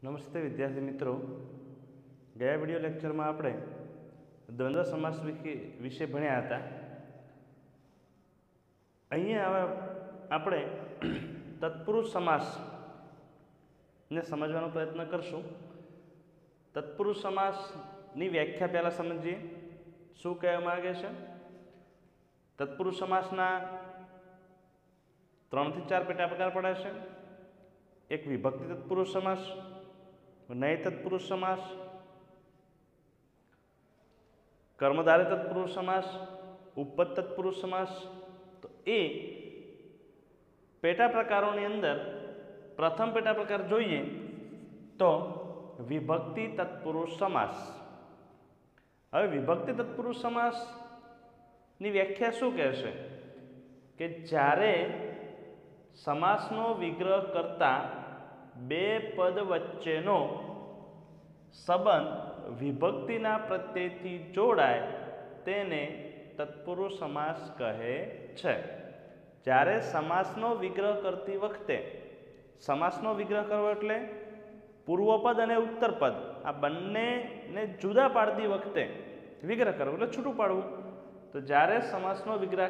નમસ્તે વિદ્યાર્થી મિત્રો, ગયા વિડિયો લેક્ચરમાં આપણે દ્વંદ્વ સમાસ વિશે ભણ્યા હતા. અહીંયા આપણે તત્પુરુષ સમાસને સમજવાનો પ્રયત્ન કરશું. તત્પુરુષ સમાસની વ્યાખ્યા પહેલાં સમજીએ. શું કહેવા માંગે છે? તત્પુરુષ સમાસના 3 થી 4 પેટા પ્રકાર પડે છે. એક વિભક્તિ તત્પુરુષ સમાસ, નય તત્પુરુષ સમાસ, કર્મધારય તત્પુરુષ સમાસ, ઉપપદ તત્પુરુષ સમાસ. તો એ પેટા પ્રકારોની અંદર પ્રથમ પેટા પ્રકાર જોઈએ તો વિભક્તિ તત્પુરુષ સમાસ. હવે વિભક્તિ તત્પુરુષ સમાસની વ્યાખ્યા શું કહેશે કે જ્યારે સમાસનો વિગ્રહ કરતા બે પદ વચ્ચેનો સંબંધ વિભક્તિના પ્રત્યયથી જોડાય તેને તત્પુરુષ સમાસ કહે છે. જ્યારે સમાસનો વિગ્રહ કરતી વખતે, સમાસનો વિગ્રહ કરવો એટલે પૂર્વપદ અને ઉત્તરપદ આ બંનેને જુદા પાડતી વખતે વિગ્રહ કરવો એટલે છૂટું પાડવું. તો જ્યારે સમાસનો વિગ્રહ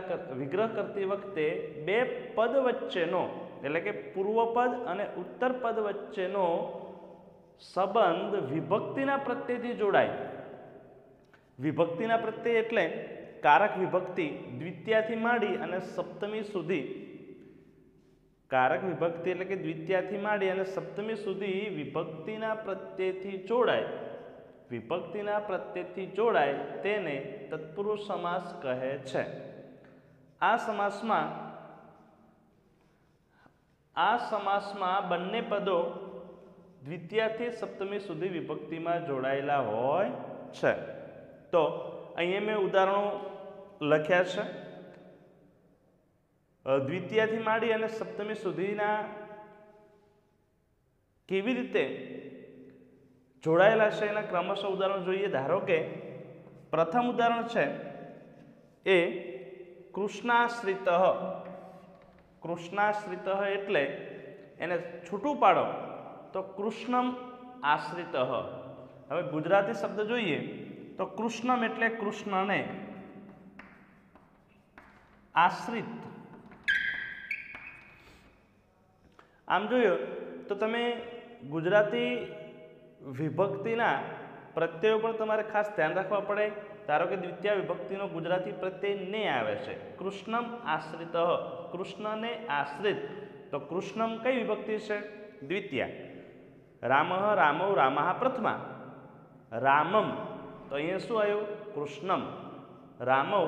કરતી વખતે બે પદ વચ્ચેનો એટલે કે પૂર્વપદ અને ઉત્તરપદ વચ્ચેનો સંબંધ વિભક્તિના પ્રત્યયથી જોડાય. વિભક્તિના પ્રત્યય એટલે કારક વિભક્તિ દ્વિતીયાથી માંડી અને સપ્તમી સુધી. કારક વિભક્તિ એટલે કે દ્વિતીયાથી માંડી અને સપ્તમી સુધી વિભક્તિના પ્રત્યયથી જોડાય. વિભક્તિના પ્રત્યયથી જોડાય તેને તત્પુરુષ સમાસ કહે છે. આ સમાસમાં બંને પદો દ્વિતીયાથી સપ્તમી સુધી વિભક્તિમાં જોડાયેલા હોય છે. તો અહીંયા મેં ઉદાહરણો લખ્યા છે. દ્વિતીયાથી માંડી અને સપ્તમી સુધીના કેવી રીતે જોડાયેલા છે એના ક્રમશઃ ઉદાહરણ જોઈએ. ધારો કે પ્રથમ ઉદાહરણ છે એ કૃષ્ણાશ્રિત. કૃષ્ણાશ્રિત એટલે એને છૂટું પાડો તો કૃષ્ણમ આશ્રિત. હવે ગુજરાતી શબ્દ જોઈએ તો કૃષ્ણમ એટલે કૃષ્ણને આશ્રિત. આમ જોયો તો તમે ગુજરાતી વિભક્તિના પ્રત્યયો પર તમારે ખાસ ધ્યાન રાખવા પડે. ધારો કે દ્વિતીય વિભક્તિનો ગુજરાતી પ્રત્યય ને આવે છે કૃષ્ણમ આશ્રિત. કૃષ્ણને આશ્રિત તો કૃષ્ણમ કઈ વિભક્તિ છે? દ્વિતીય. રામઃ રામૌ રામઃ પ્રથમા. રામમ તો અહીંયા શું આવ્યું? કૃષ્ણમ. રામૌ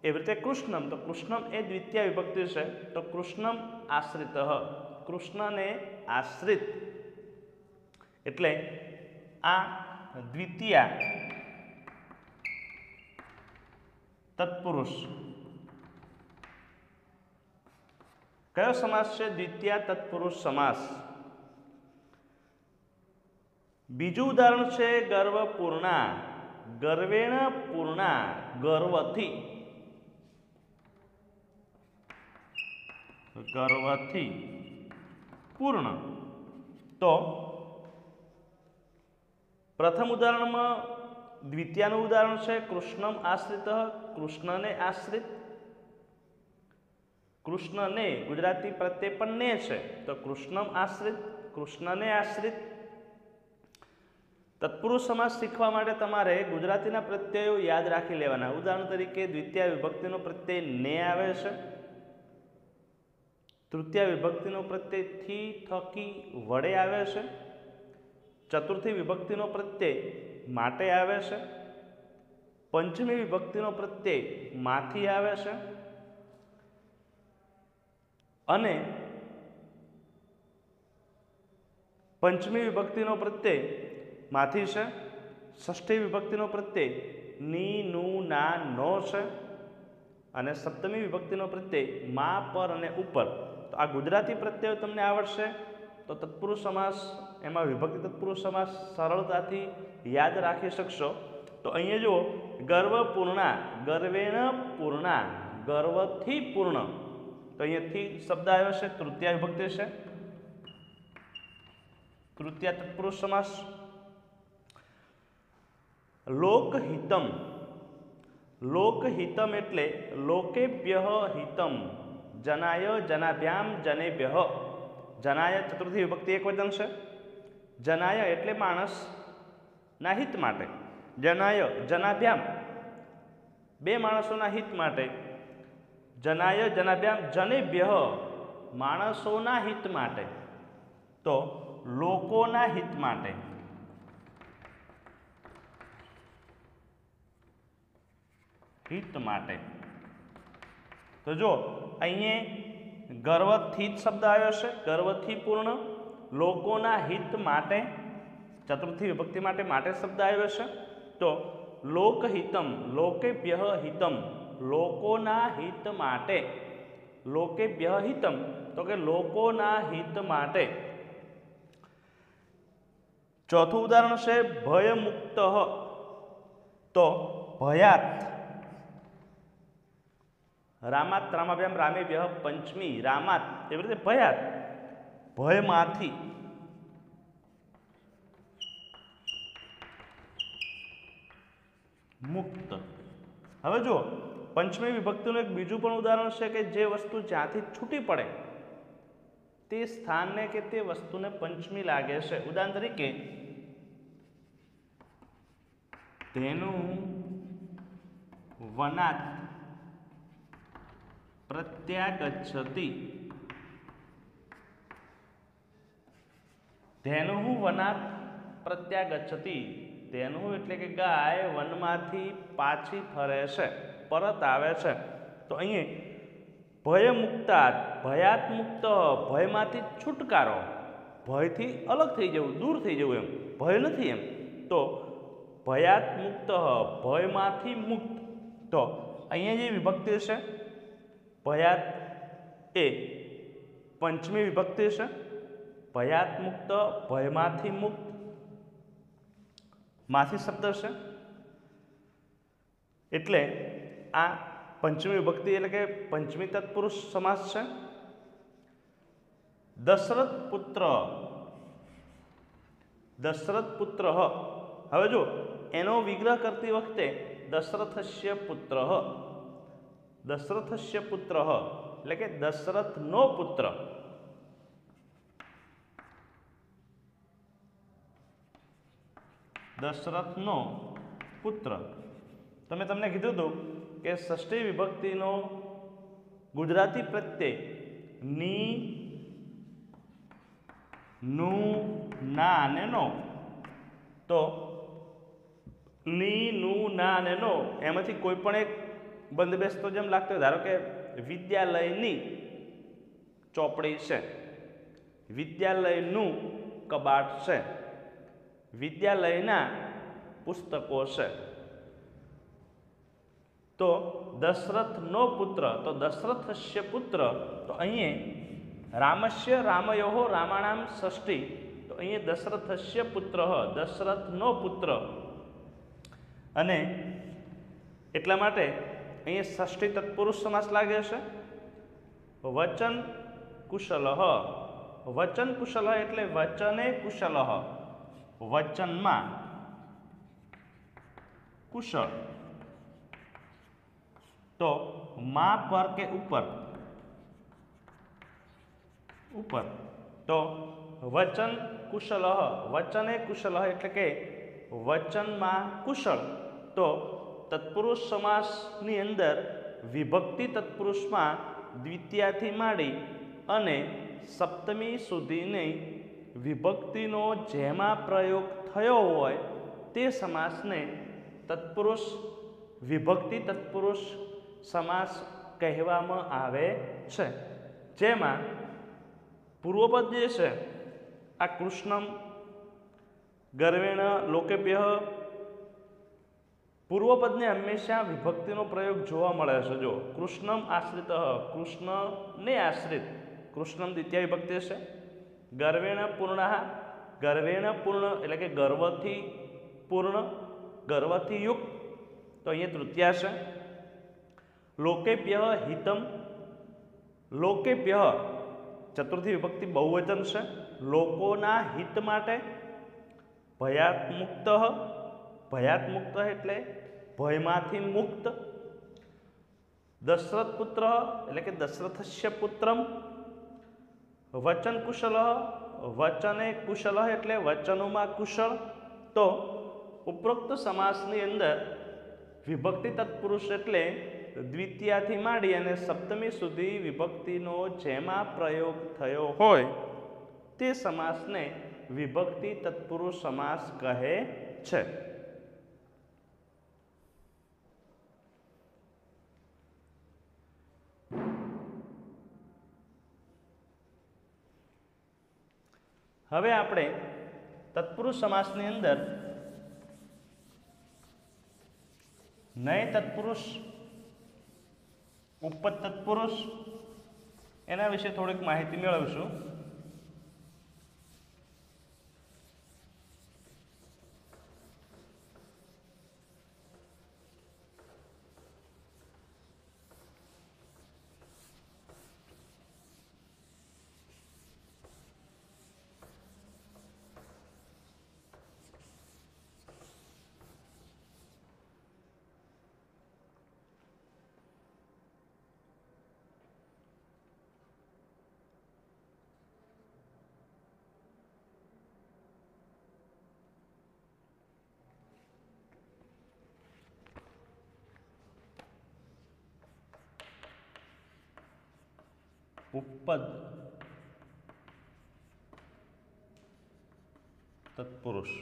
એવી રીતે કૃષ્ણમ તો કૃષ્ણમ એ દ્વિતીય વિભક્તિ છે તો કૃષ્ણમ આશ્રિત. કૃષ્ણને આશ્રિત એટલે આ દ્વિતીય તત્પુરુષ. કયો સમાસ છે? દ્વિતીય તત્પુરુષ સમાસ. બીજું ઉદાહરણ છે ગર્વપૂર્ણા. ગર્વેણ પૂર્ણા, ગર્વથી. ગર્વથી પૂર્ણ. તો પ્રથમ ઉદાહરણમાં દ્વિતીયનું ઉદાહરણ છે કૃષ્ણમ આશ્રિત. કૃષ્ણને આશ્રિત. કૃષ્ણને ગુજરાતી પ્રત્યય પણ ને છે તો કૃષ્ણમ આશ્રિત, કૃષ્ણને આશ્રિત. તત્પુરુષ સમાસ શીખવા માટે તમારે ગુજરાતીના પ્રત્યયો યાદ રાખી લેવાના. ઉદાહરણ તરીકે દ્વિતીય વિભક્તિનો પ્રત્યય ને આવે છે. તૃતીય વિભક્તિનો પ્રત્યય થી, થકી, વડે આવે છે. ચતુર્થી વિભક્તિનો પ્રત્યય માટે આવે છે. પંચમી વિભક્તિનો પ્રત્યય માંથી આવે છે. અને પંચમી વિભક્તિનો પ્રત્યય માંથી છે. ષષ્ઠી વિભક્તિનો પ્રત્યય ની, નું, ના, નો છે. અને સપ્તમી વિભક્તિનો પ્રત્યય મા, પર અને ઉપર. તો આ ગુજરાતી પ્રત્યયો તમને આવડશે તો તત્પુરુષ સમાસ, એમાં વિભક્તિ તત્પુરુષ સમાસ સરળતાથી યાદ રાખી શકશો. તો અહીંયા જુઓ ગર્વપૂર્ણા, ગર્વેણ પૂર્ણા, ગર્વથી પૂર્ણ. તો અહીંયાથી શબ્દ આવ્યો છે તૃતીય વિભક્તિ છે. તૃતીયા તત્પુરુષ સમાસ. લોકહિતમ. લોકહિતમ એટલે લોકેભ્યઃ હિતમ જનાય જનાભ્યામ જનેભ્યઃ. જનાય ચતુર્થી વિભક્તિ એકવચન છે. જનાય એટલે માણસના હિત માટે. જનાય જનાભ્યામ બે માણસોના હિત માટે. જનાય જનાભ્યામ જનેભ્યઃ માણસોના હિત માટે. તો લોકોના હિત માટે. હિત માટે. તો જો અહીંયા ગર્વથી શબ્દ આવ્યો છે, ગર્વથી પૂર્ણ. લોકોના હિત માટે ચતુર્થી વિભક્તિ માટે માટે શબ્દ આવ્યો છે. તો લોકહિતમ લોકેભ્યઃ હિતમ લોકોના હિત માટે. લોકેભ્યઃ હિતમ તો કે લોકોના હિત માટે. ચોથું ઉદાહરણ છે ભયમુક્ત. તો ભયાત રામાત રામાભ્યામ રામેભ્યઃ પંચમી રામાત એવી રીતે ભયાત ભયમાંથી. મુક્ત. હવે જો પંચમી વિભક્તિનું એક બીજું પણ ઉદાહરણ છે કે જે વસ્તુ જ્યાંથી છૂટી પડે તે સ્થાનને કે તે વસ્તુને પંચમી લાગે છે. ઉદાહરણ તરીકે તેનું વનાત પ્રત્યાગચ્છતિ. ધેનુઃ વનાત પ્રત્યાગચ્છતિ. ધેનુઃ એટલે કે ગાય વનમાંથી પાછી ફરે છે, પરત આવે છે. તો અહીં ભયમુક્તાત ભયાત મુક્ત ભયમાંથી છુટકારો, ભયથી અલગ થઈ જવું, દૂર થઈ જવું, એમ ભય નથી એમ. તો ભયાત મુક્ત ભયમાંથી મુક્ત. તો અહીંયા જે વિભક્તિ છે ભયાત એ પંચમી વિભક્તિ છે. ભયાત મુક્ત ભયમાંથી મુક્ત માંથી શબ્દ છે એટલે આ પંચમી વિભક્તિ એટલે કે પંચમી તત્પુરુષ સમાસ છે. દશરથ પુત્ર. દશરથ પુત્ર. હવે જો એનો વિગ્રહ કરતી વખતે દશરથસ્ય પુત્ર. દશરથસ્ય પુત્ર એટલે કે દશરથનો પુત્ર. દશરથનો પુત્ર. તમને કીધું હતું કે ષષ્ઠી વિભક્તિનો ગુજરાતી પ્રત્યય ની, નું, ના અને નો. તો ની, નું, ના અને નો એમાંથી કોઈ પણ એક બંધબેસતો જેમ લાગતો હોય. ધારો કે વિદ્યાલયની ચોપડી છે, વિદ્યાલયનું કબાટ છે, વિદ્યાલયના પુસ્તકો છે. તો દશરથનો પુત્ર તો દશરથસ્ય પુત્ર. તો અહીં રામસ્ય રામયોઃ રામાણામ ષષ્ઠી. તો અહીં દશરથસ્ય પુત્ર દશરથનો પુત્ર. અને એટલા માટે અહીં ષષ્ઠી તત્પુરુષ સમાસ લાગે છે. વચન કુશલ. વચન કુશલ એટલે વચને કુશલ. વચનમાં કુશળ. તો માં પર કે ઉપર. ઉપર. તો વચન કુશલ વચને કુશલ એટલે કે વચનમાં કુશળ. તો તત્પુરુષ સમાસની અંદર વિભક્તિ તત્પુરુષમાં દ્વિતીયાથી માંડી અને સપ્તમી સુધીની વિભક્તિનો જેમાં પ્રયોગ થયો હોય તે સમાસને તત્પુરુષ વિભક્તિ તત્પુરુષ સમાસ કહેવામાં આવે છે. જેમાં પૂર્વપદ જે છે આ કૃષ્ણમ ગર્વેણ લોકેભ્યઃ પૂર્વપદને હંમેશા વિભક્તિનો પ્રયોગ જોવા મળે છે. જો કૃષ્ણમ આશ્રિત કૃષ્ણને આશ્રિત કૃષ્ણમ દ્વિતીય વિભક્તિ છે. ગર્વેણ પૂર્ણ ગર્વેણ પૂર્ણ એટલે કે ગર્વથી પૂર્ણ ગર્વથી યુક્ત. તો અહીંયા તૃતીયા છે. લોકેભ્યઃ હિતમ લોકેભ્યઃ ચતુર્થી વિભક્તિ બહુવચન છે, લોકોના હિત માટે, ભયાત મુક્ત, ભયાત મુક્ત એટલે ભયમાંથી મુક્ત, દશરથ પુત્ર એટલે કે દશરથસ્ય પુત્રમ, વચન કુશલ, વચને કુશલ એટલે વચનોમાં કુશળ. તો ઉપરોક્ત સમાસની અંદર વિભક્તિ તત્પુરુષ એટલે દ્વિતીયાથી માંડી અને સપ્તમી સુધી વિભક્તિનો જેમાં પ્રયોગ થયો હોય તે સમાસને વિભક્તિ તત્પુરુષ સમાસ કહે છે. હવે આપણે તત્પુરુષ સમાસની અંદર નય તત્પુરુષ, ઉપપદ તત્પુરુષ એના વિશે થોડીક માહિતી મેળવીશું. ઉપપદ તત્પુરુષ.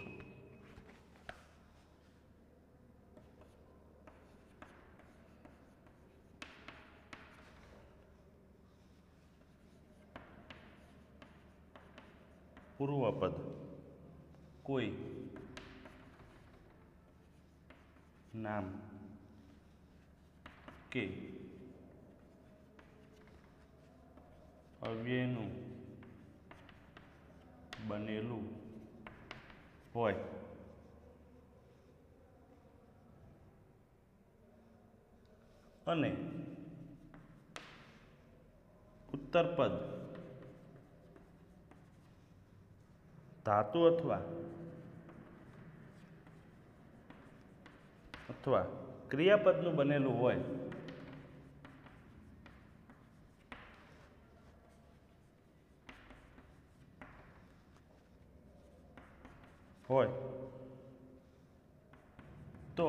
પૂર્વપદ કોઈ નામ કે અવ્યયનું બનેલું હોય અને ઉત્તરપદ ધાતુ અથવા ક્રિયાપદનું બનેલું હોય તો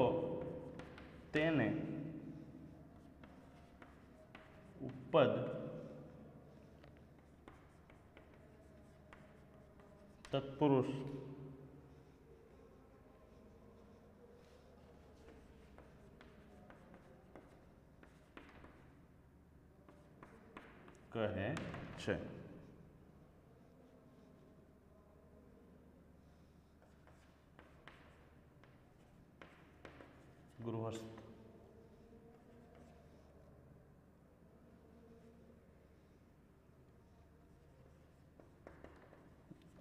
તેને ઉપપદ તત્પુરુષ કહે છે. ગૃહસ્થ,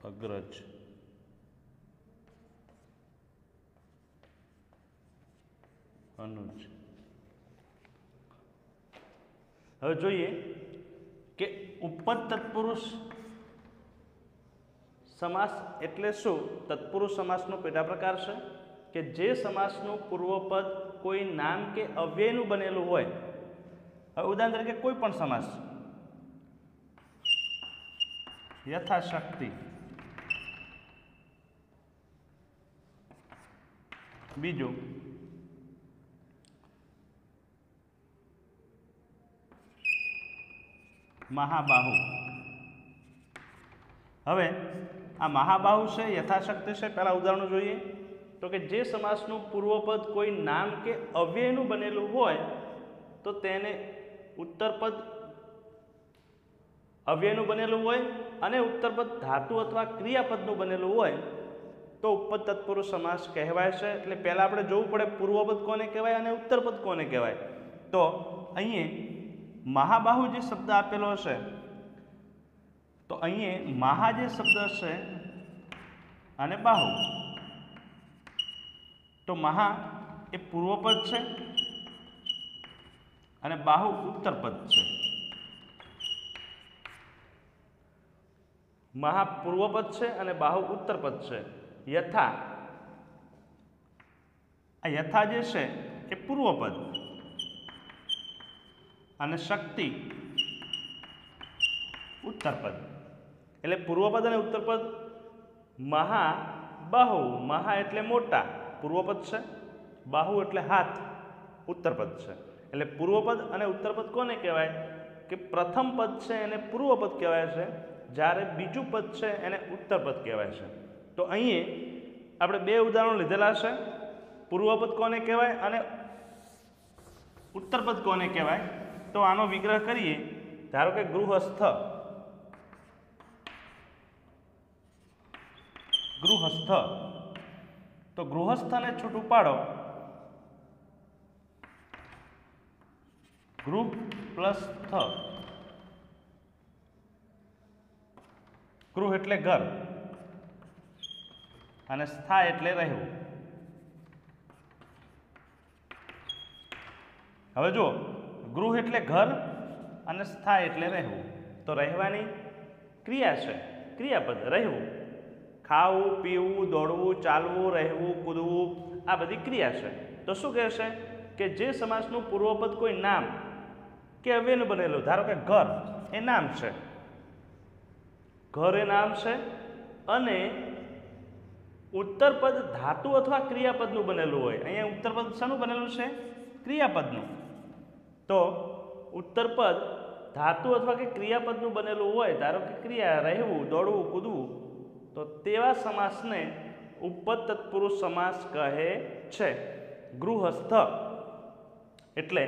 અગ્રજ, અનુજ. હવે જોઈએ કે ઉપપદ તત્પુરુષ સમાસ એટલે શું. તત્પુરુષ સમાસનો પેટા પ્રકાર છે કે જે સમાસનું પૂર્વપદ કોઈ નામ કે અવ્યયનું બનેલું હોય. હવે ઉદાહરણ તરીકે કોઈ પણ સમાસ, યથાશક્તિ, બીજો મહાબાહુ. હવે આ મહાબાહુ છે, યથાશક્તિ છે. પહેલા ઉદાહરણો જોઈએ તો કે જે સમાસનું પૂર્વપદ કોઈ નામ કે અવ્યયનું બનેલું હોય તો તેને ઉત્તરપદ અવ્યયનું બનેલું હોય અને ઉત્તરપદ ધાતુ અથવા ક્રિયાપદનું બનેલું હોય તો ઉપપદ તત્પુરુષ સમાસ કહેવાય છે. એટલે પહેલા આપણે જોવું પડે પૂર્વપદ કોને કહેવાય અને ઉત્તરપદ કોને કહેવાય. તો અહીં મહાબાહુ જે શબ્દ આપેલો છે તો અહીં મહા જે શબ્દ છે અને બાહુ, તો મહા એ પૂર્વપદ છે અને બાહુ ઉત્તરપદ છે. મહા પૂર્વપદ છે અને બાહુ ઉત્તરપદ છે. યથા, આ યથા જે છે એ પૂર્વપદ અને શક્તિ ઉત્તરપદ. એટલે પૂર્વપદ અને ઉત્તરપદ. મહા, બાહુ. મહા એટલે મોટા, પૂર્વપદ છે. બાહુ એટલે હાથ, ઉત્તરપદ છે. એટલે પૂર્વપદ અને ઉત્તરપદ કોને કહેવાય? કે પ્રથમ પદ છે એને પૂર્વપદ કહેવાય છે, જ્યારે બીજું પદ છે એને ઉત્તરપદ કહેવાય છે. તો અહીં આપણે બે ઉદાહરણો લીધેલા છે. પૂર્વપદ કોને કહેવાય અને ઉત્તરપદ કોને કહેવાય? તો આનો વિગ્રહ કરીએ. ધારો કે ગૃહસ્થ. ગૃહસ્થ, તો ગૃહસ્થને છૂટું પાડો. ગૃહ પ્લસ થ. ગૃહ એટલે ઘર અને સ્થા એટલે રહેવું. હવે જો ગૃહ એટલે ઘર અને સ્થા એટલે રહેવું, તો રહેવાની ક્રિયા છે, ક્રિયાપદ રહેવું. ખાવું, પીવું, દોડવું, ચાલવું, રહેવું, કૂદવું, આ બધી ક્રિયા છે. તો શું કહેશે કે જે સમાસનું પૂર્વપદ કોઈ નામ કે અવ્યયનું બનેલું, ધારો કે ઘર એ નામ છે, ઘર એ નામ છે, અને ઉત્તરપદ ધાતુ અથવા ક્રિયાપદનું બનેલું હોય. અહીંયા ઉત્તરપદ શાનું બનેલું છે? ક્રિયાપદનું. તો ઉત્તરપદ ધાતુ અથવા કે ક્રિયાપદનું બનેલું હોય, ધારો કે ક્રિયા, રહેવું, દોડવું, કૂદવું, તો તેવા સમાસને ઉપપદ તત્પુરુષ સમાસ કહે છે. ગૃહસ્થ. એટલે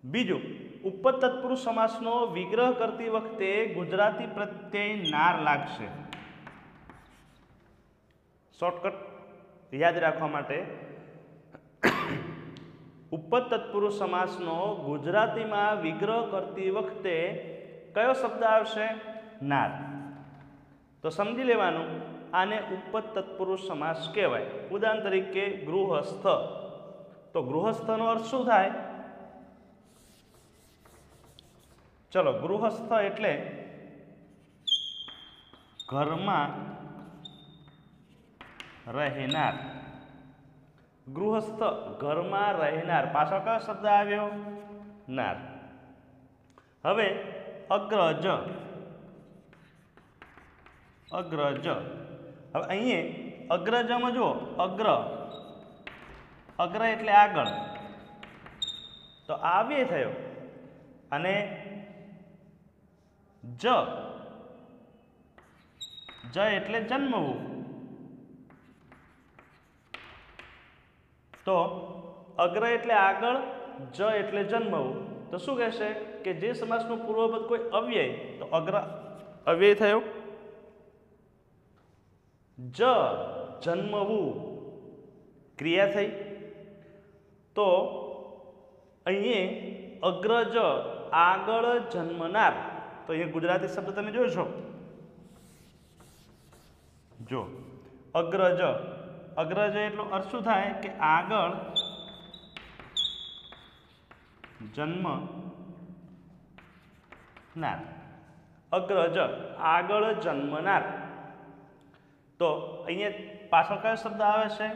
બીજું, ઉપપદ તત્પુરુષ સમાસનો વિગ્રહ કરતી વખતે ગુજરાતી પ્રત્યય નાર લાગશે. શોર્ટકટ યાદ રાખવા માટે, ઉપપદ તત્પુરુષ સમાસનો ગુજરાતીમાં વિગ્રહ કરતી વખતે કયો શબ્દ આવશે? નાર. તો સમજી લેવાનું, આને ઉપપદ તત્પુરુષ સમાસ કહેવાય. ઉદાહરણ તરીકે ગૃહસ્થ. તો ગૃહસ્થનો અર્થ શું થાય? ચલો, ગૃહસ્થ એટલે ઘરમાં રહેનાર. ગૃહસ્થ ઘરમાં રહેનાર. પાછળ કયો શબ્દ આવ્યો? નાર. હવે અગ્રજ. અગ્રજ. હવે અહીંયા અગ્રજમાં જુઓ, અગ્ર, અગ્ર એટલે આગળ, તો આવ્યય થયો. અને જ, જ એટલે જન્મવું. તો અગ્ર એટલે આગળ, જ એટલે જન્મવું. તો શું કહેશે કે જે સમાસનું પૂર્વપદ કોઈ અવ્યય, તો અગ્ર અવ્યય થયો. જ જન્મવું ક્રિયા થઈ. તો અહીંયા અગ્રજ આગળ જન્મનાર. તો અહીંયા ગુજરાતી શબ્દ તમે જોશો. જો અગ્રજ, અગ્રજ એટલો અર્થ શું થાય કે આગળ જન્મનાર. અગ્રજ આગળ જન્મનાર. તો અહીંયા પાછળ કયો શબ્દ આવે છે?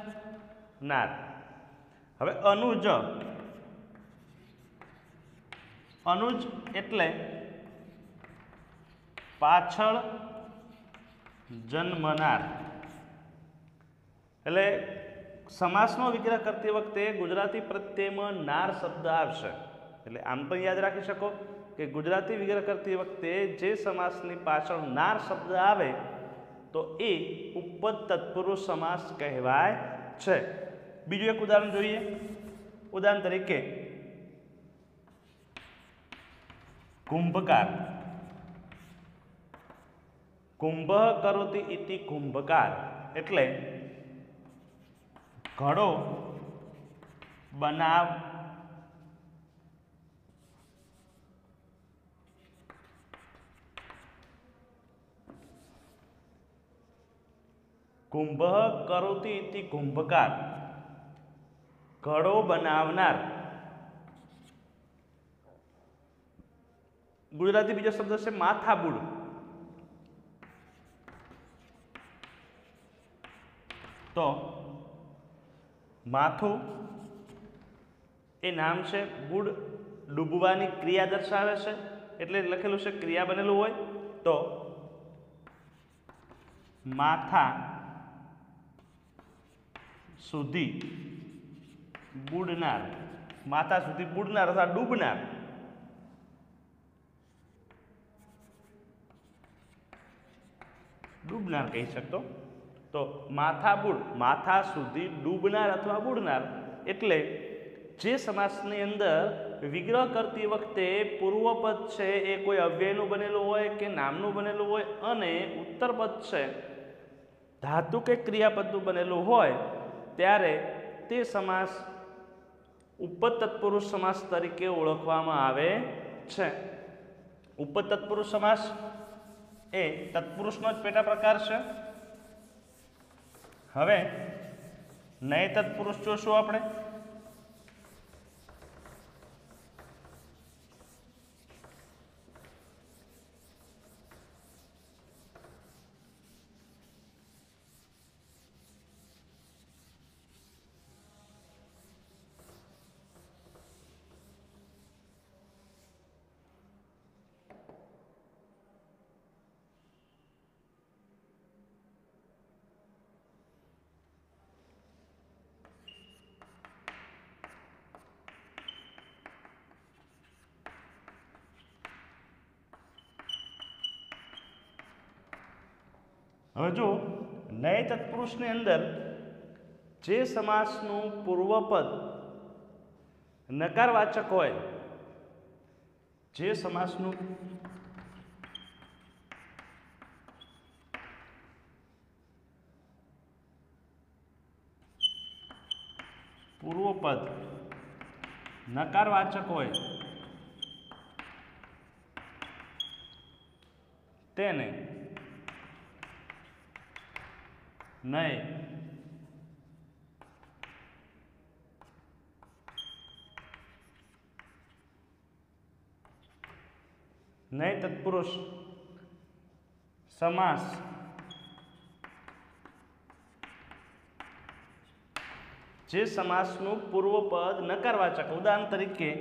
નાર. હવે અનુજ. અનુજ એટલે પાછળ જન્મનાર. એટલે સમાસનો વિગ્રહ કરતી વખતે ગુજરાતી પ્રત્યયમાં નાર શબ્દ આવશે. એટલે આમ તો યાદ રાખી શકો કે ગુજરાતી વિગ્રહ કરતી વખતે જે સમાસની પાછળ નાર શબ્દ આવે તો એ ઉપપદ તત્પુરુષ સમાસ કહેવાય છે. બીજું એક ઉદાહરણ જોઈએ. ઉદાહરણ તરીકે કુંભકાર. કુંભ કરોતિ ઇતિ કુંભકાર. એટલે ઘડો બનાવ કુંભ કરોતિ ઇતિ કુંભકાર. ઘડો બનાવનાર. ગુજરાતી બીજો શબ્દ છે માથાબૂડ. તો માથું એ નામ છે, બુડ ડૂબવાની ક્રિયા દર્શાવે છે, એટલે લખેલું છે ક્રિયા બનેલું હોય, તો માથા સુધી બુડનાર, માથા સુધી બુડનાર અથવા ડૂબનાર, ડૂબનાર કહી શકતો. તો માથા બુડ, માથા સુધી ડૂબનાર અથવા બુડનાર, એટલે જે સમાસની અંદર વિગ્રહ કરતી વખતે પૂર્વપદ છે એ કોઈ અવ્યયનું બનેલું હોય કે નામનું બનેલું હોય અને ઉત્તરપદ છે ધાતુ કે ક્રિયાપદનું બનેલું હોય ત્યારે તે સમાસ ઉપપદ તત્પુરુષ સમાસ તરીકે ઓળખવામાં આવે છે. ઉપપદ તત્પુરુષ સમાસ એ તત્પુરુષનો જ પેટા પ્રકાર છે. હવે નય તત્પુરુષ જોશું આપણે. હવે જો નય તત્પુરુષની અંદર જે સમાસનું પૂર્વપદ નકારવાચક હોય, જે સમાસનું પૂર્વપદ નકારવાચક હોય તેને નય તત્પુરુષ સમાસ જે સમાસનું પૂર્વપદ નકારવાચક, ઉદાહરણ તરીકે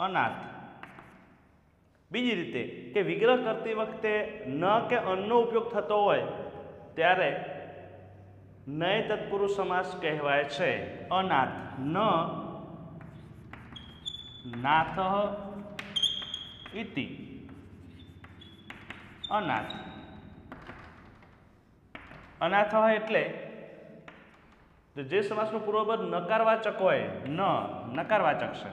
અનાથ. બીજી રીતે કે વિગ્રહ કરતી વખતે ન કે અનનો ઉપયોગ થતો હોય ત્યારે નય તત્પુરુષ સમાસ કહેવાય છે. અનાથ, ન નાથ ઇતિ, અનાથ. અનાથ એટલે જે સમાસનું પૂર્વપદ નકારવાચક હોય, ન નકારવાચક છે.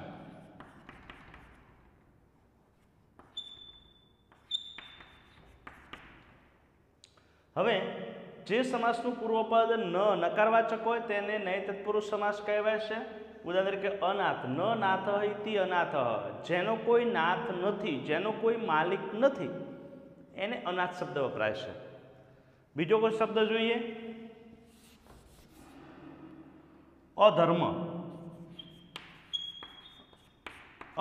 હવે જે સમાસનું પૂર્વપદ ન નકારવાચક હોય તેને નય તત્પુરુષ સમાસ કહેવાય છે. ઉદાહરણ તરીકે અનાથ, ન નાથ ઇતિ અનાથ, જેનો કોઈ નાથ નથી, જેનો કોઈ માલિક નથી, એને અનાથ શબ્દ વપરાય છે. બીજો કોઈ શબ્દ જોઈએ, અધર્મ.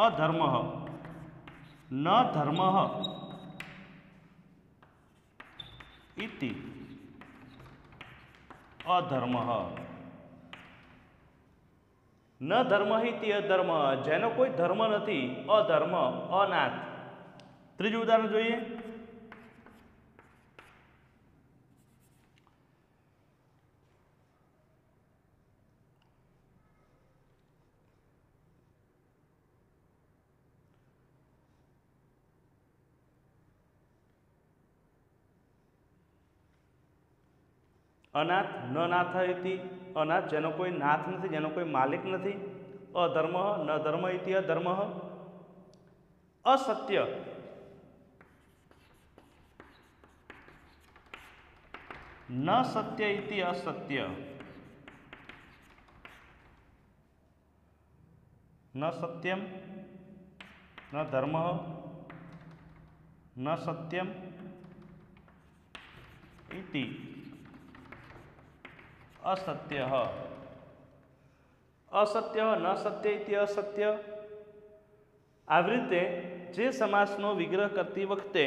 અધર્મ, ન ધર્મ ઇતિ અધર્મ, ન ધર્મ ઇતિ અધર્મ, જેનો કોઈ ધર્મ નથી, અધર્મ, અનાથ. ત્રીજું ઉદાહરણ જોઈએ, અનાથ, ન નાથ ઇતિ અનાથ, જેનો કોઈ નાથ નથી, જેનો કોઈ માલિક નથી. અધર્મ, ન ધર્મ ઇતિ અધર્મ. અસત્ય, ન સત્ય ઇતિ અસત્ય, ન સત્યમ, ન ધર્મ, ન સત્યમ ઇતિ અસત્ય. અસત્ય, ન સત્ય ઇતિ અસત્ય. આવી રીતે જે સમાસનો વિગ્રહ કરતી વખતે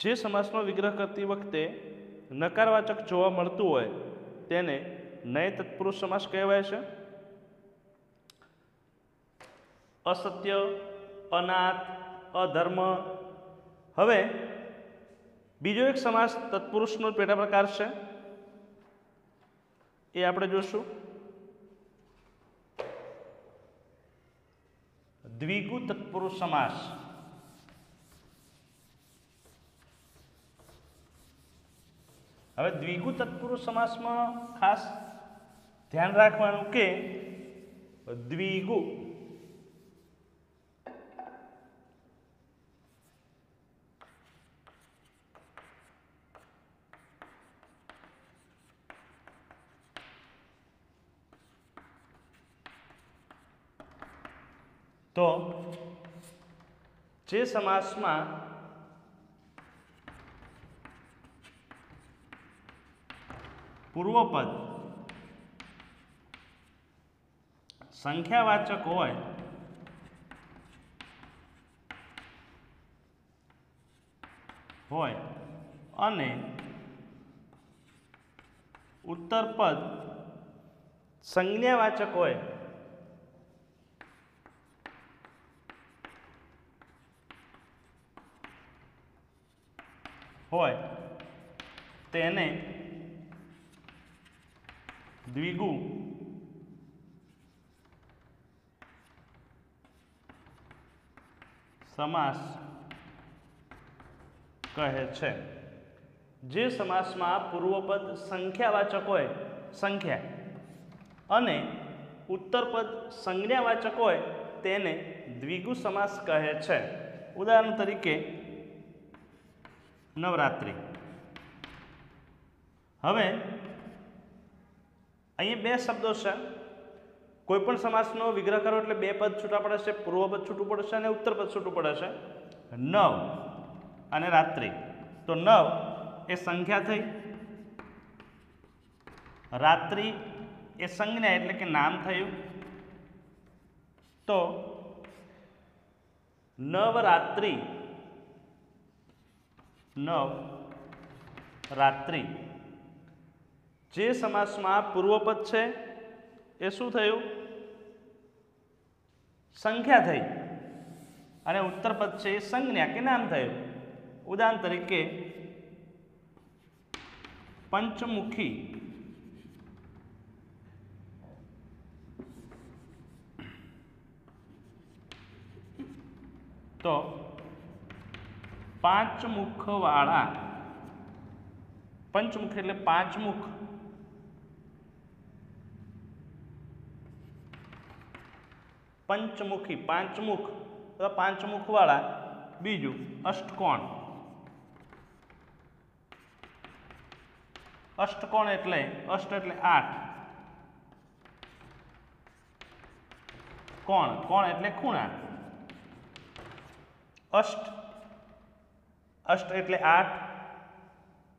જે સમાસનો વિગ્રહ કરતી વખતે નકારવાચક જોવા મળતું હોય તેને નય તત્પુરુષ સમાસ કહેવાય છે. અસત્ય, અનાથ, અધર્મ. હવે બીજો એક સમાસ તત્પુરુષનો પેટા પ્રકાર છે, એ આપણે જોશું. દ્વિગુ તત્પુરુષ સમાસ. હવે દ્વિગુ તત્પુરુષ સમાસમાં ખાસ ધ્યાન રાખવાનું કે દ્વિગુ તો જે સમાસમાં પૂર્વપદ સંખ્યાવાચક હોય અને ઉત્તરપદ સંજ્ઞાવાચક હોય તેને દ્વિગુ સમાસ કહે છે. જે સમાસમાં પૂર્વપદ સંખ્યાવાચક હોય સંખ્યા અને ઉત્તરપદ સંજ્ઞાવાચક હોય તેને દ્વિગુ સમાસ કહે છે. ઉદાહરણ તરીકે નવરાત્રિ. હવે અહીંયા બે શબ્દો છે. કોઈ પણ સમાસનો વિગ્રહ કરો એટલે બે પદ છૂટા પડે છે, પૂર્વપદ છૂટું પડે છે અને ઉત્તરપદ છૂટું પડે છે. નવ અને રાત્રિ. તો નવ એ સંખ્યા થઈ, રાત્રિ એ સંજ્ઞા એટલે કે નામ થયું. તો નવરાત્રિ, નવરાત્રિ. જે સમાસમાં પૂર્વપદ છે એ શું થયું? સંખ્યા થઈ અને ઉત્તરપદ છે એ સંજ્ઞા કે નામ થયું. ઉદાહરણ તરીકે પંચમુખી. તો પાંચ મુખ વાળા, પંચમુખ એટલે પાંચ મુખ, પંચમુખી પાંચ મુખ, પાંચ મુખ વાળા. બીજું અષ્ટકોણ. અષ્ટકોણ એટલે અષ્ટ એટલે આઠ, કોણ કોણ એટલે ખૂણા. અષ્ટ અષ્ટ એટલે આઠ,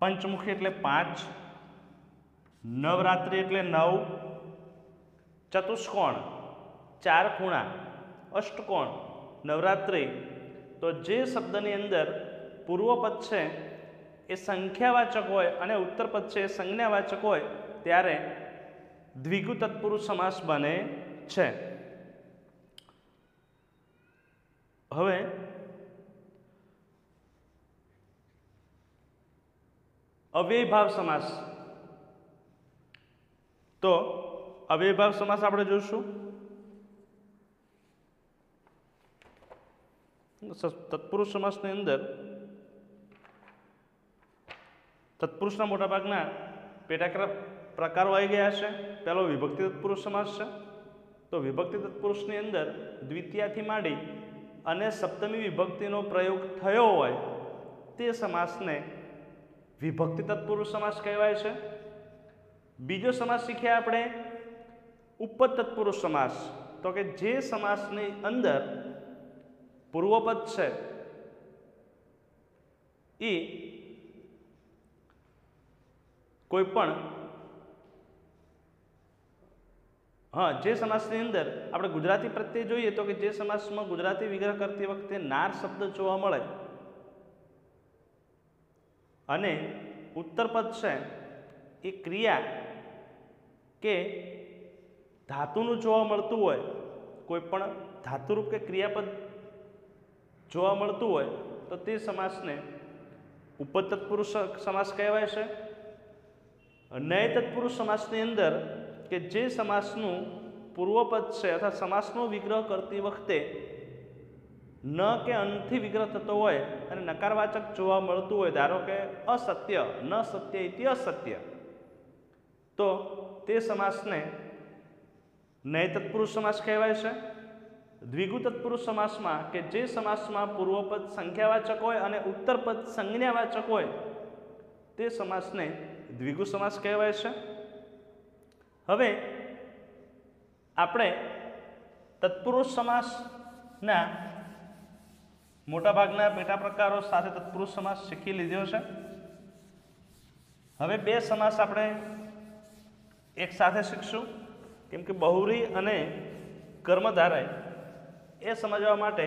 પંચમુખી એટલે પાંચ, નવરાત્રિ એટલે નવ, ચતુષ્કોણ ચાર ખૂણા, અષ્ટકોણ, નવરાત્રિ. તો જે શબ્દની અંદર પૂર્વપદ છે એ સંખ્યાવાચક હોય અને ઉત્તરપદ છે એ સંજ્ઞાવાચક હોય ત્યારે દ્વિગુ તત્પુરુષ સમાસ બને છે. હવે અવ્યયભાવ સમાસ. તો અવ્યયભાવ સમાસ આપણે જોઈશું. તત્પુરુષ સમાસની અંદર તત્પુરુષના મોટાભાગના પેટા પ્રકારો આવી ગયા છે. પહેલો વિભક્તિ તત્પુરુષ સમાસ છે. તો વિભક્તિ તત્પુરુષની અંદર દ્વિતીયાથી માંડી અને સપ્તમી વિભક્તિનો પ્રયોગ થયો હોય તે સમાસને વિભક્તિ તત્પુરુષ સમાસ કહેવાય છે. બીજો સમાસ શીખ્યા આપણે ઉપપદ તત્પુરુષ સમાસ. તો કે જે સમાસની અંદર પૂર્વપદ છે એ કોઈ પણ જે સમાસની અંદર આપણે ગુજરાતી પ્રત્યે જોઈએ તો કે જે સમાસમાં ગુજરાતી વિગ્રહ કરતી વખતે નાર શબ્દ જોવા મળે અને ઉત્તરપદ છે એ ક્રિયા કે ધાતુનું જોવા મળતું હોય, કોઈ પણ ધાતુરૂપ કે ક્રિયાપદ જોવા મળતું હોય તો તે સમાસને ઉપદ તત્પુરુષ સમાસ કહેવાય છે. નય તત્પુરુષ સમાસની અંદર કે જે સમાસનું પૂર્વપદ છે અથવા સમાસનો વિગ્રહ કરતી વખતે ન કે અનથી વિગ્રહ થતો હોય અને નકારવાચક જોવા મળતું હોય, ધારો કે અસત્ય, ન સત્ય ઇતિ અસત્ય, તો તે સમાસને નય તત્પુરુષ સમાસ કહેવાય છે. દ્વિગુ તત્પુરુષ સમાસમાં કે જે સમાસમાં પૂર્વપદ સંખ્યાવાચક હોય અને ઉત્તરપદ સંજ્ઞાવાચક હોય તે સમાસને દ્વિગુ સમાસ કહેવાય છે. હવે આપણે તત્પુરુષ સમાસના મોટાભાગના પેટા પ્રકારો સાથે તત્પુરુષ સમાસ શીખી લીધો છે. હવે બે સમાસ આપણે એક સાથે શીખશું, કેમ કે બહુરી અને કર્મધારય એ સમજવા માટે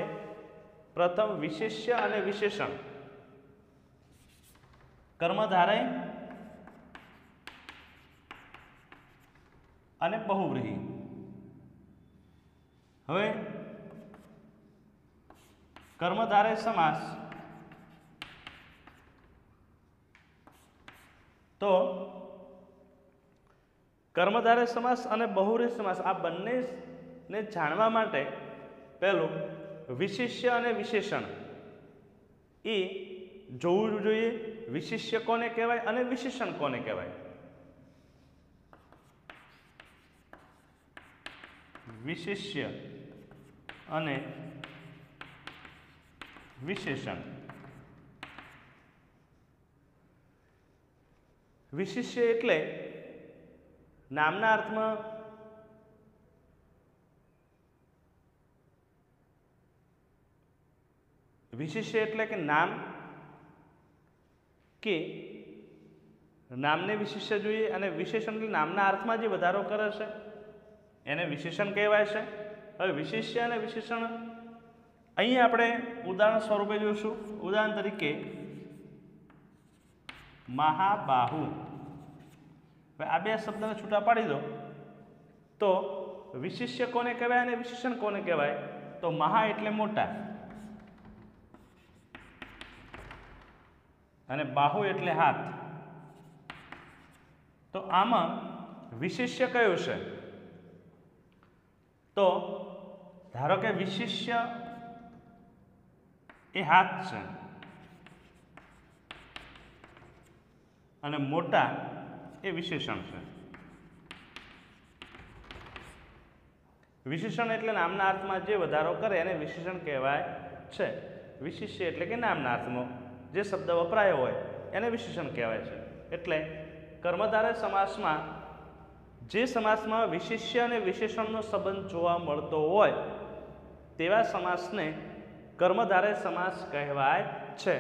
પ્રથમ વિશેષ્ય અને વિશેષણ, કર્મધારય અને બહુવ્રીહી. હવે કર્મધારય સમાસ તો કર્મધારય સમાસ અને બહુવ્રીહી સમાસ આ બંનેને જાણવા માટે પહેલું વિશેષ્ય અને વિશેષણ એ જોવું જોઈએ. વિશેષ્ય કોને કહેવાય અને વિશેષણ કોને કહેવાય? વિશેષ્ય અને વિશેષણ. વિશેષ્ય એટલે નામના અર્થમાં વિશેષ્ય એટલે કે નામ કે નામને વિશેષ્ય જોઈએ, અને વિશેષણ એટલે નામના અર્થમાં જે વધારો કરે છે એને વિશેષણ કહેવાય છે. હવે વિશેષ્ય અને વિશેષણ અહીં આપણે ઉદાહરણ સ્વરૂપે જોઈશું. ઉદાહરણ તરીકે મહાબાહુ. હવે આ બે શબ્દને છૂટા પાડી દો તો વિશેષ્ય કોને કહેવાય અને વિશેષણ કોને કહેવાય? તો મહા એટલે મોટા અને બાહુ એટલે હાથ. તો આમાં વિશેષ્ય કયું છે? તો ધારો કે વિશેષ્ય એ હાથ છે અને મોટા એ વિશેષણ છે. વિશેષણ એટલે નામના અર્થમાં જે વધારો કરે એને વિશેષણ કહેવાય છે. વિશેષ્ય એટલે કે નામના અર્થમાં જે શબ્દ વપરાયો હોય એને વિશેષણ કહેવાય છે. એટલે કર્મધારય સમાસમાં જે સમાસમાં વિશેષ્ય અને વિશેષણનો સંબંધ જોવા મળતો હોય તેવા સમાસને કર્મધારય સમાસ કહેવાય છે.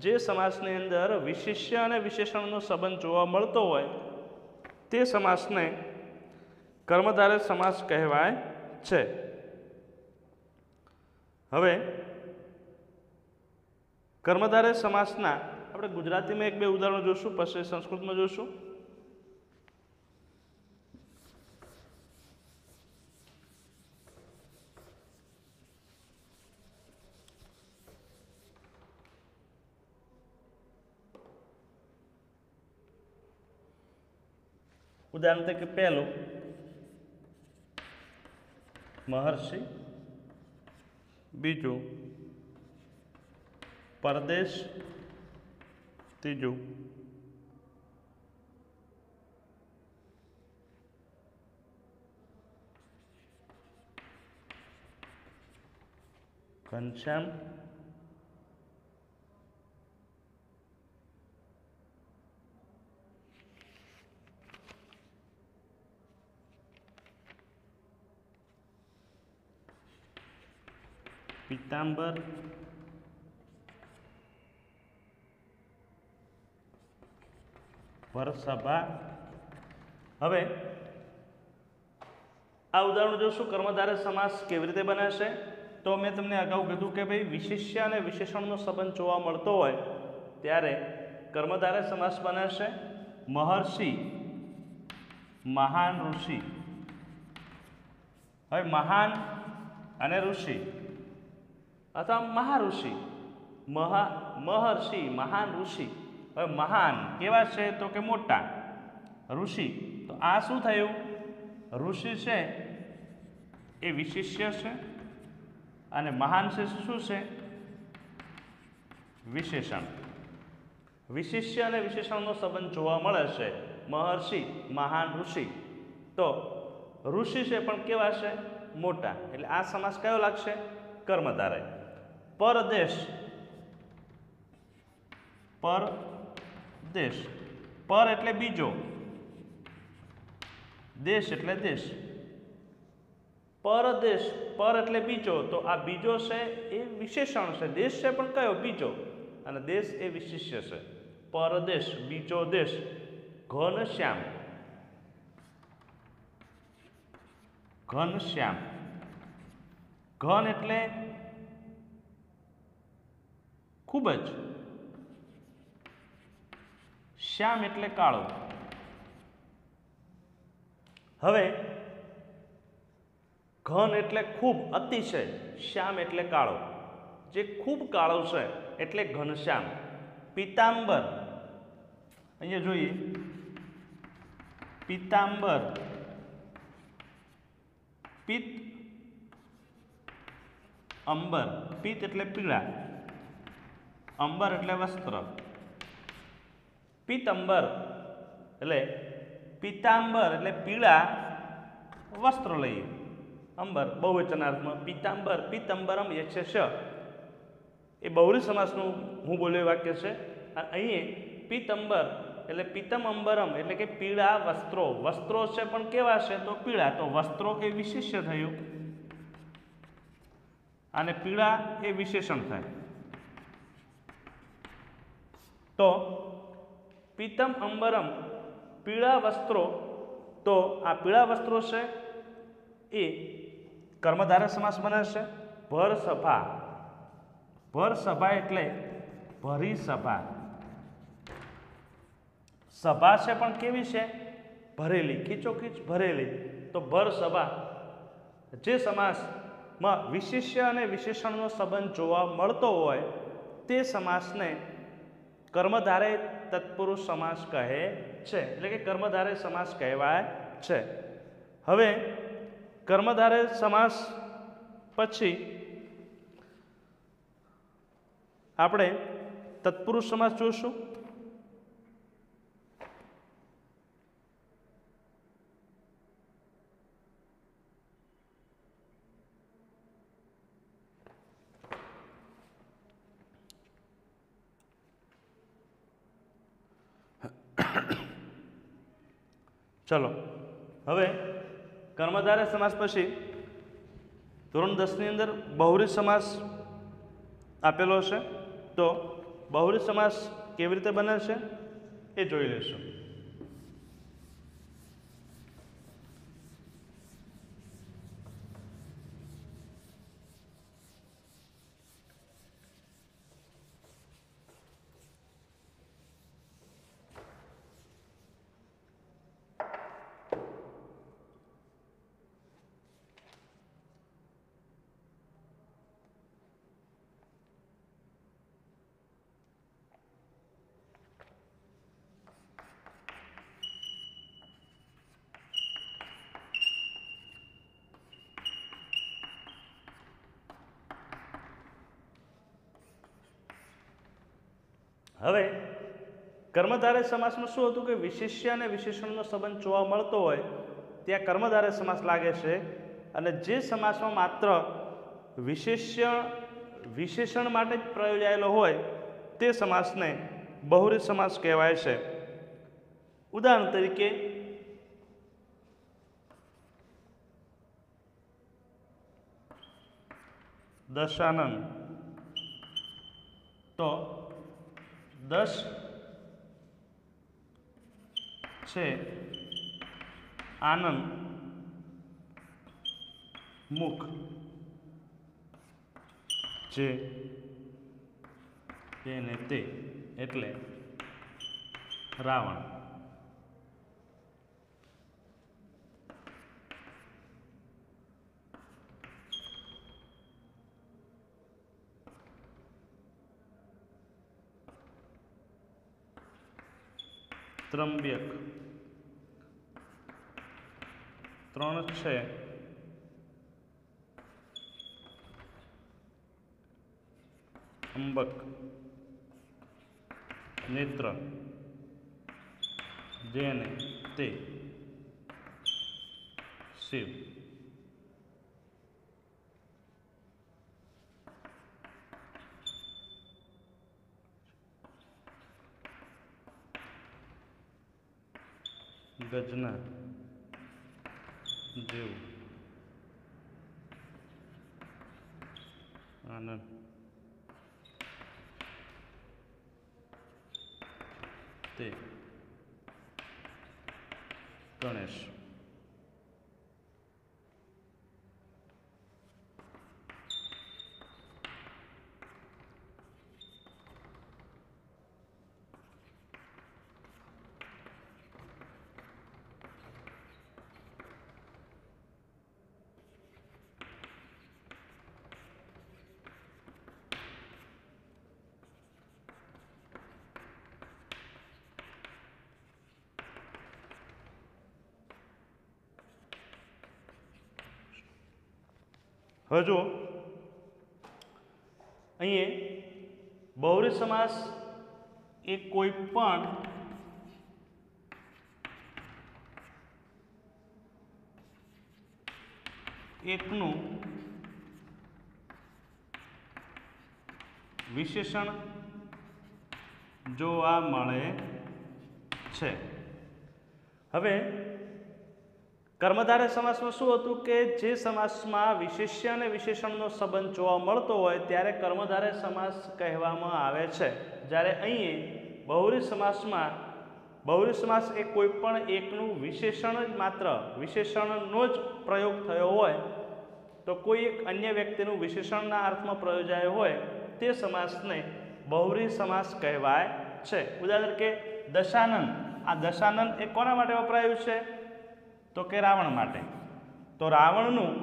જે સમાસની અંદર વિશેષ્ય અને વિશેષણનો સંબંધ જોવા મળતો હોય તે સમાસને કર્મધારય સમાસ કહેવાય છે. હવે કર્મધારય સમાસના આપણે ગુજરાતીમાં એક બે ઉદાહરણો જોશું, પછી સંસ્કૃતમાં જોશું. ઉદાહરણ તરીકે પહેલું મહર્ષિ, બીજું પરદેશ, ત્રીજું ઘનશ્યામ, પીતાંબર, વરસભા. હવે આ ઉદાહરણ જોશું કર્મધારય સમાસ કેવી રીતે બને છે. તો મેં તમને અગાઉ કીધું કે ભાઈ વિશેષ્ય અને વિશેષણનો સંબંધ જોવા મળતો હોય ત્યારે કર્મધારય સમાસ બને છે મહર્ષિ, મહાન ઋષિ. હવે મહાન અને ઋષિ અથવા મહાઋષિ, મહર્ષિ, મહાન ઋષિ. હવે મહાન કેવા છે તો કે મોટા, ઋષિ તો આ શું થયું? ઋષિ છે એ વિશિષ્ય છે અને મહાન છે શું છે? વિશેષણ. વિશિષ્ય અને વિશેષણનો સંબંધ જોવા મળે છે મહર્ષિ, મહાન ઋષિ. તો ઋષિ છે પણ કેવા છે? મોટા. એટલે આ સમાસ કયો લાગશે? કર્મધારય. પરદેશ, પરદેશ, પર એટલે બીજો, દેશ એટલે દેશ. પરદેશ, પર એટલે બીજો, તો આ બીજો છે એ વિશેષણ છે. દેશ છે પણ કયો? બીજો. અને દેશ એ વિશિષ્ય છે. પરદેશ, બીજો દેશ. ઘનશ્યામ, ઘનશ્યામ. ઘન એટલે ખૂબ જ, શ્યામ એટલે કાળો. હવે ઘન એટલે ખૂબ, અતિશય. શ્યામ એટલે કાળો. જે ખૂબ કાળો છે એટલે ઘનશ્યામ. પીતાંબર, અહીંયા જોઈએ પીતાંબર, પિત્ત અંબર. પિત્ત એટલે પીળા, અંબર એટલે વસ્ત્ર. પીતાંબર એટલે પીતાંબર એટલે પીળા વસ્ત્રો લઈએ. અંબર બહુવચનાર્થમાં પીતાંબર, પીતાંબરમ યક્ષ એ બહુરી સમાસનું હું બોલ્યો વાક્ય છે. અને અહીં પીતાંબર એટલે પીતમ અંબરમ એટલે કે પીળા વસ્ત્રો. વસ્ત્રો છે પણ કેવા છે? તો પીળા. તો વસ્ત્રો એ વિશેષ્ય થયું અને પીળા એ વિશેષણ થાય. તો પીતમ અંબરમ, પીળા વસ્ત્રો. તો આ પીળા વસ્ત્રો છે એ કર્મધારય સમાસ બને છે. ભર સભા, ભર સભા એટલે ભરી સભા. સભા છે પણ કેવી છે? ભરેલી, ખીચોખીચ ભરેલી. તો ભર સભા. જે સમાસમાં વિશેષ્ય અને વિશેષણનો સંબંધ જોવા મળતો હોય તે સમાસને કર્મધારય તત્પુરુષ સમાસ કહે છે. એટલે કે કર્મધારય સમાસ કહેવાય છે. હવે કર્મધારય સમાસ પછી આપણે તત્પુરુષ સમાસ જોઈશું. ચલો હવે કર્મધારય સમાસ પછી ધોરણ 10 ની અંદર બહુરી સમાસ આપેલો છે. તો બહુરી સમાસ કેવી રીતે બને છે એ જોઈ લઈશું. હવે કર્મધારય સમાસમાં શું હતું કે વિશેષ્ય અને વિશેષણનો સંબંધ જોવા મળતો હોય ત્યાં કર્મધારય સમાસ લાગે છે. અને જે સમાસમાં માત્ર વિશેષણ માટે જ પ્રયોજાયેલો હોય તે સમાસને બહુરી સમાસ કહેવાય છે. ઉદાહરણ તરીકે દશાનન. તો 10 છે આનંદ મુખ જે તેને તે એટલે રાવણ. ત્રંબ્યક. 3 છે અંબક. નેત્ર. જેને તે શિવ. ગજના જેવું. આનંદ. તે ગણેશ. હવે જુઓ અહીં બહુવ્રીહી સમાસ એ કોઈ પણ એકનું વિશેષણ જોવા મળે છે. હવે કર્મધારય સમાસમાં શું હતું કે જે સમાસમાં વિશેષ્ય અને વિશેષણનો સંબંધ જોવા મળતો હોય ત્યારે કર્મધારય સમાસ કહેવામાં આવે છે. જ્યારે અહીં બહુવ્રીહી સમાસમાં બહુવ્રીહી સમાસ એ કોઈ પણ એકનું વિશેષણ જ માત્ર વિશેષણનો જ પ્રયોગ થયો હોય તો કોઈ એક અન્ય વ્યક્તિનું વિશેષણના અર્થમાં પ્રયોજાયો હોય તે સમાસને બહુવ્રીહી સમાસ કહેવાય છે. ઉદાહરણ કે દશાનન. આ દશાનન એ કોના માટે વપરાયું છે તો કે રાવણ માટે. તો રાવણનું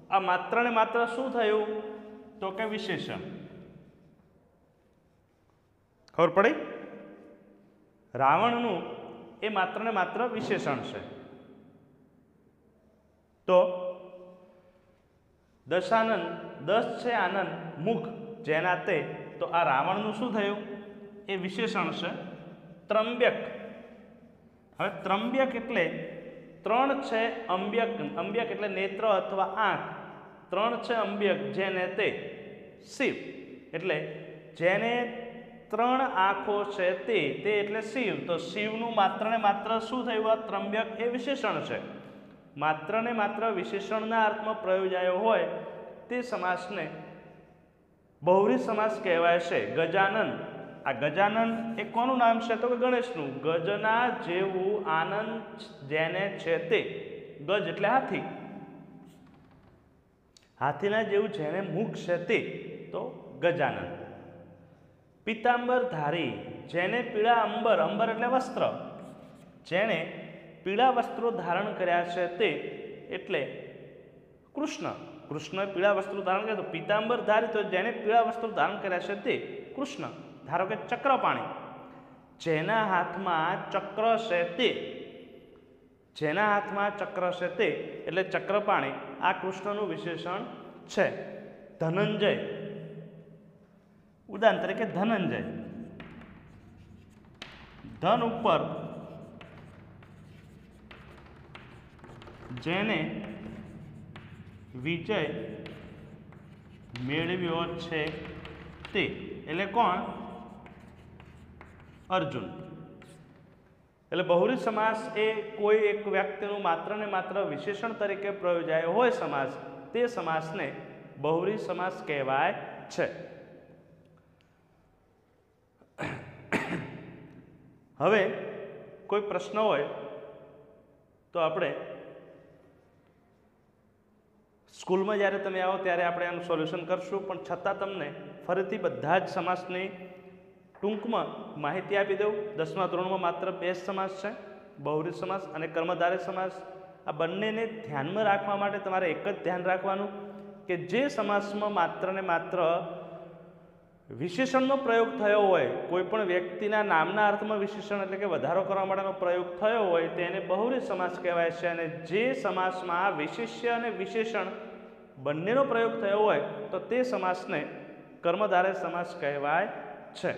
આ માત્ર ને માત્ર શું થયું તો કે વિશેષણ. ખબર પડી? રાવણનું એ માત્ર ને માત્ર વિશેષણ છે. તો દશાનન, 10 છે આનંદ, મુખ જેના તે, તો આ રાવણનું શું થયું એ વિશેષણ છે. ત્રંબ્યક. હવે ત્રંબ્યક એટલે 3 છે અંબ્યક. અંબ્યક એટલે નેત્ર અથવા આંખ. 3 છે અંબ્યક જેને તે શિવ. એટલે જેને 3 આંખો છે તે એટલે શિવ. તો શિવનું માત્ર ને માત્ર શું થયું આ ત્રંબ્યક એ વિશેષણ છે. માત્ર ને માત્ર વિશેષણના અર્થમાં પ્રયોજાયો હોય તે સમાસને બહુવ્રીહી સમાસ કહેવાય છે. ગજાનન. આ ગજાનન એ કોનું નામ છે તો કે ગણેશનું. ગજના જેવું આનંદ જેને છે તે. ગજ એટલે હાથી. હાથીના જેવું જેને મુખ છે તે તો ગજાનન. પીતાંબરધારી. જેને પીળા અંબર, અંબર એટલે વસ્ત્ર, જેણે પીળા વસ્ત્રો ધારણ કર્યા છે તે એટલે કૃષ્ણ. કૃષ્ણએ પીળા વસ્ત્રો ધારણ કર્યા તો પીતાંબરધારી. તો જેને પીળા વસ્ત્રો ધારણ કર્યા છે તે કૃષ્ણ. ધારો કે ચક્રપાણી. જેના હાથમાં ચક્ર છે તે, જેના હાથમાં ચક્ર છે તે એટલે ચક્રપાણી. આ કૃષ્ણનું વિશેષણ છે. ધનંજય. ઉદાહરણ તરીકે ધનંજય. ધન ઉપર જેને વિજય મેળવ્યો છે તે એટલે કોણ? અર્જુન. એટલે બહુવ્રીહી સમાસ એ કોઈ એક વ્યક્તિનું માત્ર ને માત્ર વિશેષણ તરીકે પ્રયોજાયો હોય સમાસ, તે સમાસને બહુવ્રીહી સમાસ કહેવાય છે. હવે કોઈ પ્રશ્ન હોય તો આપણે સ્કૂલમાં જ્યારે તમે આવો ત્યારે આપણે આનું સોલ્યુશન કરશું, પણ છતાં તમને ફરીથી બધા જ સમાસની ટૂંકમાં માહિતી આપી દઉં, 10મા ધોરણમાં માત્ર 2 સમાસ છે, બહુવ્રીહી સમાસ અને કર્મધારય સમાસ. આ બંનેને ધ્યાનમાં રાખવા માટે તમારે એક જ ધ્યાન રાખવાનું કે જે સમાસમાં માત્ર ને માત્ર વિશેષણનો પ્રયોગ થયો હોય, કોઈ પણ વ્યક્તિના નામના અર્થમાં વિશેષણ એટલે કે વધારો કરવા માટેનો પ્રયોગ થયો હોય તેને બહુવ્રીહી સમાસ કહેવાય છે. અને જે સમાસમાં વિશેષ્ય અને વિશેષણ બંનેનો પ્રયોગ થયો હોય તો તે સમાસને કર્મધારય સમાસ કહેવાય છે.